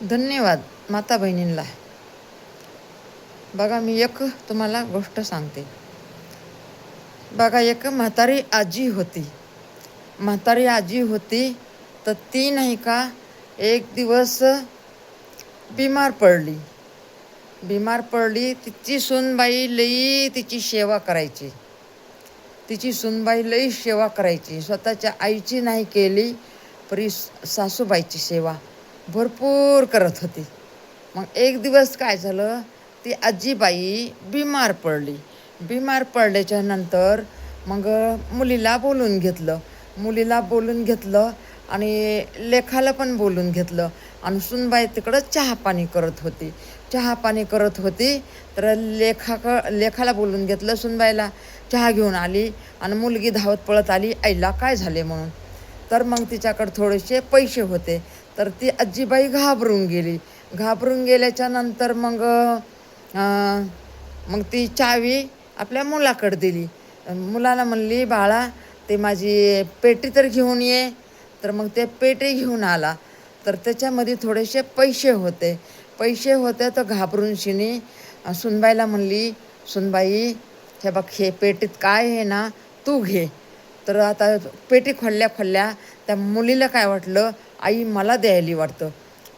धन्यवाद माता बहिणींना. बघा, मी एक तुम्हाला गोष्ट सांगते. बघा, एक म्हातारी आजी होती. म्हातारी आजी होती तर ती नाही का एक दिवस बिमार पडली. बिमार पडली. तिची सूनबाई लई तिची सेवा करायची. तिची सूनबाई लई सेवा करायची. स्वतःच्या आईची नाही केली तरी सासूबाईची सेवा भरपूर करत होती. मग एक दिवस काय झालं, ती आजीबाई बिमार पडली. बिमार पडल्याच्या नंतर मग मुलीला बोलून घेतलं. मुलीला बोलून घेतलं आणि लेखाला पण बोलून घेतलं. आणि सुनबाई तिकडं चहा पाणी करत होती. चहा पाणी करत होती तर लेखाला बोलून घेतलं. सुनबाईला चहा घेऊन आली आणि मुलगी धावत पळत आली आईला काय झाले म्हणून. तर मग तिच्याकडे थोडेसे पैसे होते. तर ती आजीबाई घाबरून गेली. घाबरून गेल्याच्या नंतर मग ती चावी आपल्या मुलाकडे दिली. मुलाला म्हणली, बाळा ते माझी पेटी तर घेऊन ये. तर मग ते पेटी घेऊन आला. तर त्याच्यामध्ये थोडेसे पैसे होते. तर घाबरून शिनी सुनबाईला म्हणली, सुनबाई हे बघ, हे पेटीत काय आहे ना, तू घे. तर आता पेटी खोलल्या त्या मुलीला काय वाटलं, आई मला द्यायली वाटतं.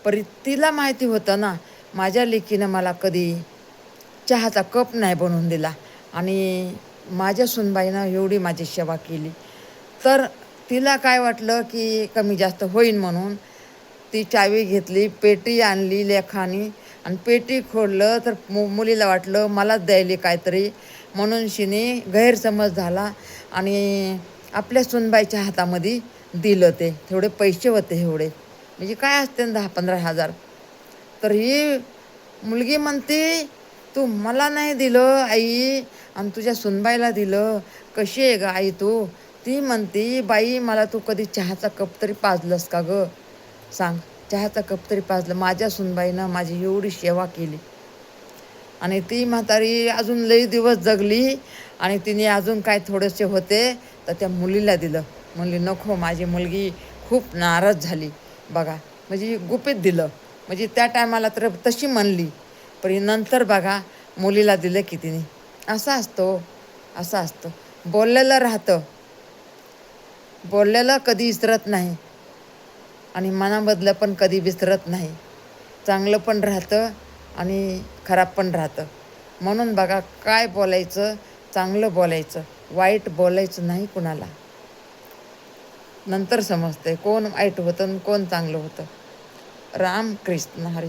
परी तिला माहिती होतं ना, माझ्या लेकीनं मला कधी चहाचा कप नाही बनवून दिला आणि माझ्या सुनबाईनं एवढी माझी सेवा केली. तर तिला काय वाटलं की कमी जास्त होईन म्हणून ती चावी घेतली, पेटी आणली लेखानी आणि पेटी खोललं. तर मुलीला वाटलं मलाच द्यायली काहीतरी, म्हणून शिने गैरसमज झाला आणि आपल्या सुनबाईच्या हातामध्ये दिलं. ते थोडे पैसे होते, एवढे म्हणजे काय असते 10-15 हजार. तर ही मुलगी म्हणते, तू मला नाही दिलं आई आणि तुझ्या सुनबाईला दिलं, कशी आहे ग आई तू. ती म्हणती, बाई मला तू कधी चहाचा कप तरी पाजलंस का ग, सांग. चहाचा कप तरी पाजलं. माझ्या सुनबाईनं माझी एवढी सेवा केली. आणि ती म्हातारी अजून लई दिवस जगली आणि तिने अजून काय थोडेसे होते तर त्या मुलीला दिलं. म्हणली नको, माझी मुलगी खूप नाराज झाली बघा, म्हणजे गुपित दिलं. म्हणजे त्या टायमाला तर तशी म्हणली, पण नंतर बघा मुलीला दिलं की तिने. असं असतं. बोललेलं राहतं, बोललेलं कधी विसरत नाही आणि मनामधलं पण कधी विसरत नाही. चांगलं पण राहतं आणि खराब पण राहतं. म्हणून बघा, काय बोलायचं, चांगलं बोलायचं, वाईट बोलायचं नाही कुणाला. नंतर समजते कोण वाईट होतं आणि कोण चांगलं होतं. राम कृष्ण हरी.